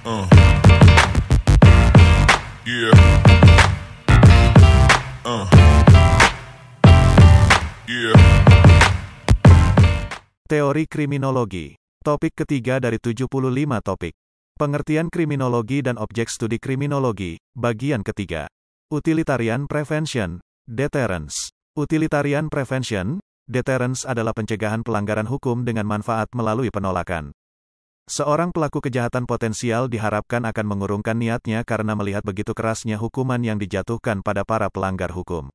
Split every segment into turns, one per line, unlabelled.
Uh, yeah. Uh, yeah.
Teori kriminologi. Topik ketiga dari 75 topik. Pengertian kriminologi dan objek studi kriminologi, bagian ketiga. Utilitarian prevention, deterrence. Utilitarian prevention, deterrence adalah pencegahan pelanggaran hukum dengan manfaat melalui penolakan. Seorang pelaku kejahatan potensial diharapkan akan mengurungkan niatnya karena melihat begitu kerasnya hukuman yang dijatuhkan pada para pelanggar hukum.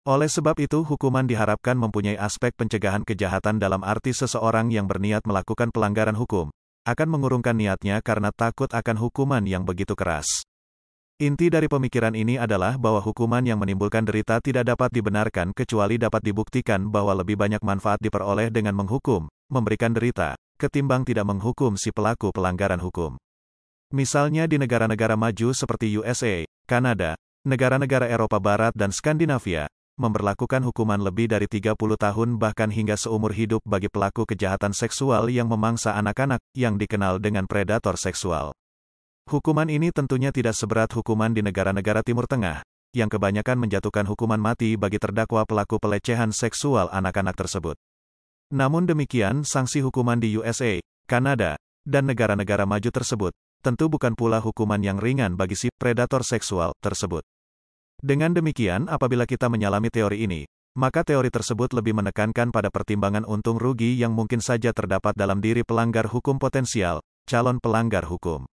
Oleh sebab itu, hukuman diharapkan mempunyai aspek pencegahan kejahatan dalam arti seseorang yang berniat melakukan pelanggaran hukum akan mengurungkan niatnya karena takut akan hukuman yang begitu keras. Inti dari pemikiran ini adalah bahwa hukuman yang menimbulkan derita tidak dapat dibenarkan kecuali dapat dibuktikan bahwa lebih banyak manfaat diperoleh dengan menghukum, memberikan derita, ketimbang tidak menghukum si pelaku pelanggaran hukum. Misalnya di negara-negara maju seperti USA, Kanada, negara-negara Eropa Barat dan Skandinavia, memberlakukan hukuman lebih dari 30 tahun bahkan hingga seumur hidup bagi pelaku kejahatan seksual yang memangsa anak-anak, yang dikenal dengan predator seksual. Hukuman ini tentunya tidak seberat hukuman di negara-negara Timur Tengah, yang kebanyakan menjatuhkan hukuman mati bagi terdakwa pelaku pelecehan seksual anak-anak tersebut. Namun demikian, sanksi hukuman di USA, Kanada, dan negara-negara maju tersebut, tentu bukan pula hukuman yang ringan bagi si predator seksual tersebut. Dengan demikian, apabila kita menyalami teori ini, maka teori tersebut lebih menekankan pada pertimbangan untung rugi yang mungkin saja terdapat dalam diri pelanggar hukum potensial, calon pelanggar hukum.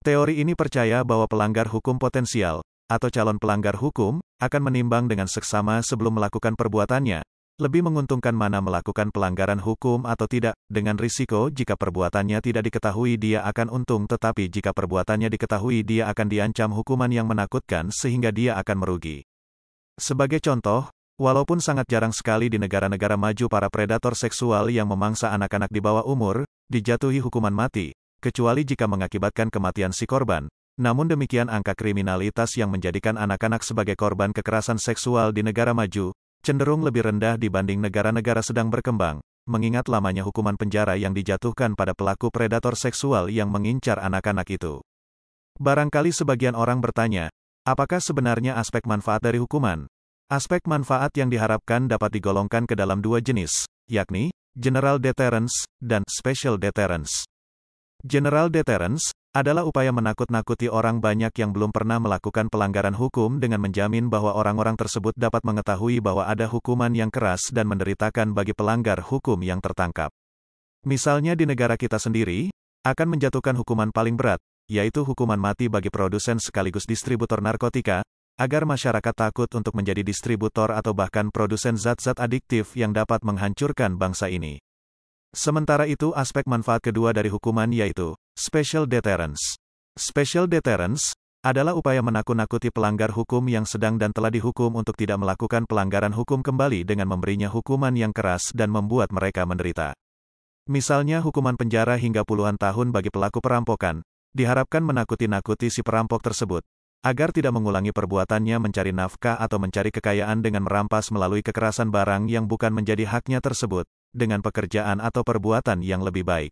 Teori ini percaya bahwa pelanggar hukum potensial, atau calon pelanggar hukum, akan menimbang dengan seksama sebelum melakukan perbuatannya, lebih menguntungkan mana melakukan pelanggaran hukum atau tidak, dengan risiko jika perbuatannya tidak diketahui dia akan untung tetapi jika perbuatannya diketahui dia akan diancam hukuman yang menakutkan sehingga dia akan merugi. Sebagai contoh, walaupun sangat jarang sekali di negara-negara maju para predator seksual yang memangsa anak-anak di bawah umur, dijatuhi hukuman mati, kecuali jika mengakibatkan kematian si korban. Namun demikian angka kriminalitas yang menjadikan anak-anak sebagai korban kekerasan seksual di negara maju, cenderung lebih rendah dibanding negara-negara sedang berkembang, mengingat lamanya hukuman penjara yang dijatuhkan pada pelaku predator seksual yang mengincar anak-anak itu. Barangkali sebagian orang bertanya, apakah sebenarnya aspek manfaat dari hukuman? Aspek manfaat yang diharapkan dapat digolongkan ke dalam dua jenis, yakni general deterrence dan special deterrence. General deterrence adalah upaya menakut-nakuti orang banyak yang belum pernah melakukan pelanggaran hukum dengan menjamin bahwa orang-orang tersebut dapat mengetahui bahwa ada hukuman yang keras dan menderitakan bagi pelanggar hukum yang tertangkap. Misalnya di negara kita sendiri, akan menjatuhkan hukuman paling berat, yaitu hukuman mati bagi produsen sekaligus distributor narkotika, agar masyarakat takut untuk menjadi distributor atau bahkan produsen zat-zat adiktif yang dapat menghancurkan bangsa ini. Sementara itu aspek manfaat kedua dari hukuman yaitu special deterrence. Special deterrence adalah upaya menakut-nakuti pelanggar hukum yang sedang dan telah dihukum untuk tidak melakukan pelanggaran hukum kembali dengan memberinya hukuman yang keras dan membuat mereka menderita. Misalnya hukuman penjara hingga puluhan tahun bagi pelaku perampokan, diharapkan menakuti-nakuti si perampok tersebut, agar tidak mengulangi perbuatannya mencari nafkah atau mencari kekayaan dengan merampas melalui kekerasan barang yang bukan menjadi haknya tersebut, dengan pekerjaan atau perbuatan yang lebih baik.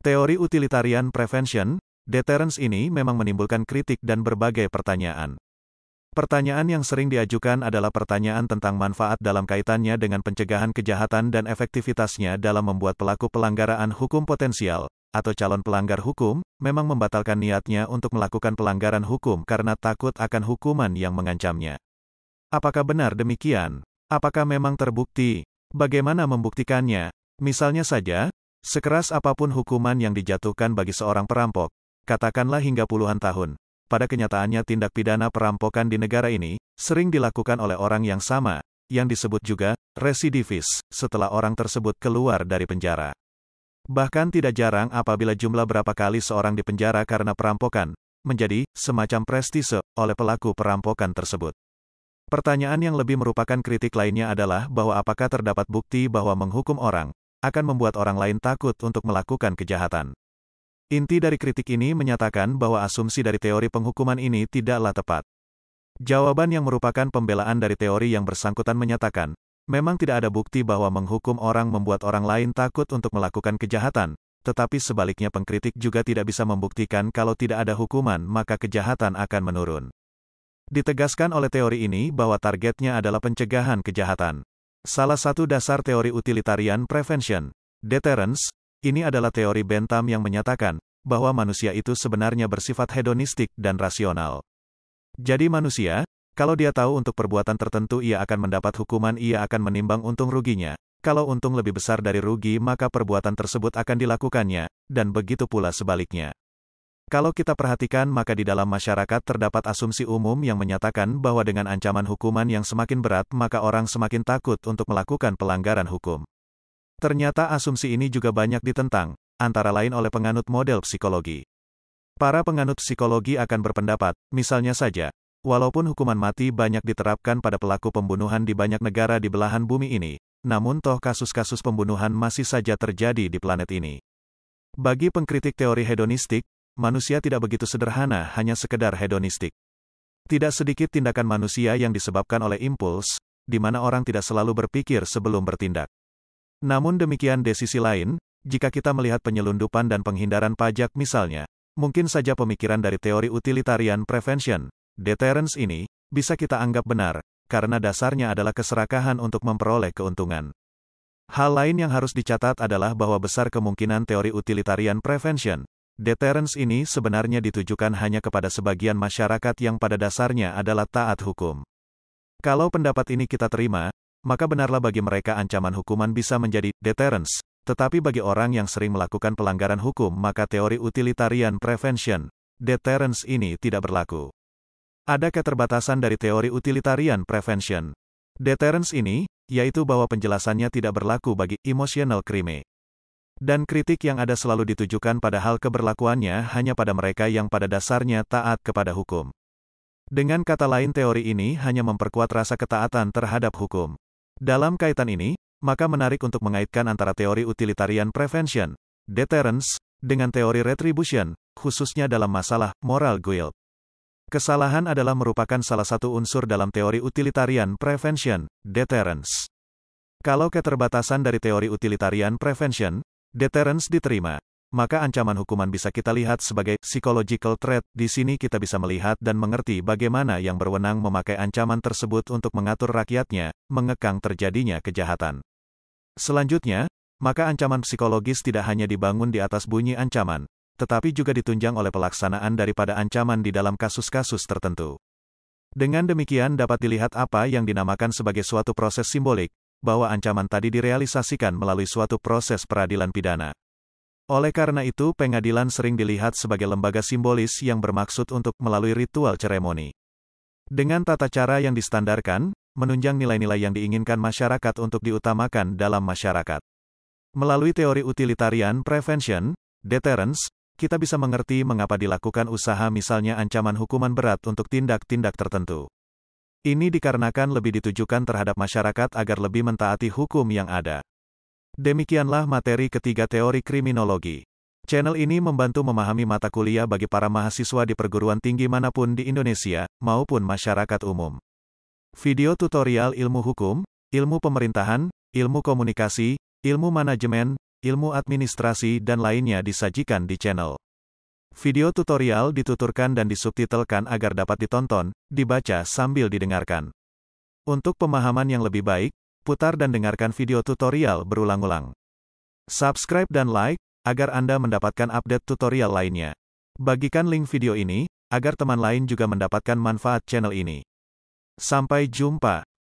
Teori utilitarian prevention, deterrence ini memang menimbulkan kritik dan berbagai pertanyaan. Pertanyaan yang sering diajukan adalah pertanyaan tentang manfaat dalam kaitannya dengan pencegahan kejahatan dan efektivitasnya dalam membuat pelaku pelanggaran hukum potensial, atau calon pelanggar hukum, memang membatalkan niatnya untuk melakukan pelanggaran hukum karena takut akan hukuman yang mengancamnya. Apakah benar demikian? Apakah memang terbukti? Bagaimana membuktikannya? Misalnya saja, sekeras apapun hukuman yang dijatuhkan bagi seorang perampok, katakanlah hingga puluhan tahun, pada kenyataannya tindak pidana perampokan di negara ini, sering dilakukan oleh orang yang sama, yang disebut juga residivis, setelah orang tersebut keluar dari penjara. Bahkan tidak jarang apabila jumlah berapa kali seorang dipenjara karena perampokan, menjadi semacam prestise oleh pelaku perampokan tersebut. Pertanyaan yang lebih merupakan kritik lainnya adalah bahwa apakah terdapat bukti bahwa menghukum orang akan membuat orang lain takut untuk melakukan kejahatan. Inti dari kritik ini menyatakan bahwa asumsi dari teori penghukuman ini tidaklah tepat. Jawaban yang merupakan pembelaan dari teori yang bersangkutan menyatakan, memang tidak ada bukti bahwa menghukum orang membuat orang lain takut untuk melakukan kejahatan, tetapi sebaliknya pengkritik juga tidak bisa membuktikan kalau tidak ada hukuman maka kejahatan akan menurun. Ditegaskan oleh teori ini bahwa targetnya adalah pencegahan kejahatan. Salah satu dasar teori utilitarian prevention, deterrence, ini adalah teori Bentham yang menyatakan bahwa manusia itu sebenarnya bersifat hedonistik dan rasional. Jadi manusia, kalau dia tahu untuk perbuatan tertentu ia akan mendapat hukuman, ia akan menimbang untung ruginya. Kalau untung lebih besar dari rugi maka perbuatan tersebut akan dilakukannya, dan begitu pula sebaliknya. Kalau kita perhatikan maka di dalam masyarakat terdapat asumsi umum yang menyatakan bahwa dengan ancaman hukuman yang semakin berat maka orang semakin takut untuk melakukan pelanggaran hukum. Ternyata asumsi ini juga banyak ditentang, antara lain oleh penganut model psikologi. Para penganut psikologi akan berpendapat, misalnya saja, walaupun hukuman mati banyak diterapkan pada pelaku pembunuhan di banyak negara di belahan bumi ini, namun toh kasus-kasus pembunuhan masih saja terjadi di planet ini. Bagi pengkritik teori hedonistik, manusia tidak begitu sederhana hanya sekedar hedonistik. Tidak sedikit tindakan manusia yang disebabkan oleh impuls, di mana orang tidak selalu berpikir sebelum bertindak. Namun demikian di sisi lain, jika kita melihat penyelundupan dan penghindaran pajak misalnya, mungkin saja pemikiran dari teori utilitarian prevention, deterrence ini, bisa kita anggap benar, karena dasarnya adalah keserakahan untuk memperoleh keuntungan. Hal lain yang harus dicatat adalah bahwa besar kemungkinan teori utilitarian prevention, deterrence ini sebenarnya ditujukan hanya kepada sebagian masyarakat yang pada dasarnya adalah taat hukum. Kalau pendapat ini kita terima, maka benarlah bagi mereka ancaman hukuman bisa menjadi deterrence. Tetapi bagi orang yang sering melakukan pelanggaran hukum maka teori utilitarian prevention, deterrence ini tidak berlaku. Ada keterbatasan dari teori utilitarian prevention. Deterrence ini, yaitu bahwa penjelasannya tidak berlaku bagi emotional crime. Dan kritik yang ada selalu ditujukan pada hal keberlakuannya hanya pada mereka yang pada dasarnya taat kepada hukum. Dengan kata lain teori ini hanya memperkuat rasa ketaatan terhadap hukum. Dalam kaitan ini, maka menarik untuk mengaitkan antara teori utilitarian prevention, deterrence, dengan teori retribution, khususnya dalam masalah moral guilt. Kesalahan adalah merupakan salah satu unsur dalam teori utilitarian prevention, deterrence. Kalau keterbatasan dari teori utilitarian prevention, deterrence diterima, maka ancaman hukuman bisa kita lihat sebagai psychological threat. Di sini kita bisa melihat dan mengerti bagaimana yang berwenang memakai ancaman tersebut untuk mengatur rakyatnya, mengekang terjadinya kejahatan. Selanjutnya, maka ancaman psikologis tidak hanya dibangun di atas bunyi ancaman, tetapi juga ditunjang oleh pelaksanaan daripada ancaman di dalam kasus-kasus tertentu. Dengan demikian dapat dilihat apa yang dinamakan sebagai suatu proses simbolik, bahwa ancaman tadi direalisasikan melalui suatu proses peradilan pidana. Oleh karena itu pengadilan sering dilihat sebagai lembaga simbolis yang bermaksud untuk melalui ritual seremoni. Dengan tata cara yang distandarkan, menunjang nilai-nilai yang diinginkan masyarakat untuk diutamakan dalam masyarakat. Melalui teori utilitarian prevention, deterrence, kita bisa mengerti mengapa dilakukan usaha misalnya ancaman hukuman berat untuk tindak-tindak tertentu. Ini dikarenakan lebih ditujukan terhadap masyarakat agar lebih mentaati hukum yang ada. Demikianlah materi ketiga teori kriminologi. Channel ini membantu memahami mata kuliah bagi para mahasiswa di perguruan tinggi manapun di Indonesia, maupun masyarakat umum. Video tutorial ilmu hukum, ilmu pemerintahan, ilmu komunikasi, ilmu manajemen, ilmu administrasi dan lainnya disajikan di channel. Video tutorial dituturkan dan disubtitelkan agar dapat ditonton, dibaca sambil didengarkan. Untuk pemahaman yang lebih baik, putar dan dengarkan video tutorial berulang-ulang. Subscribe dan like, agar Anda mendapatkan update tutorial lainnya. Bagikan link video ini, agar teman lain juga mendapatkan manfaat channel ini. Sampai jumpa.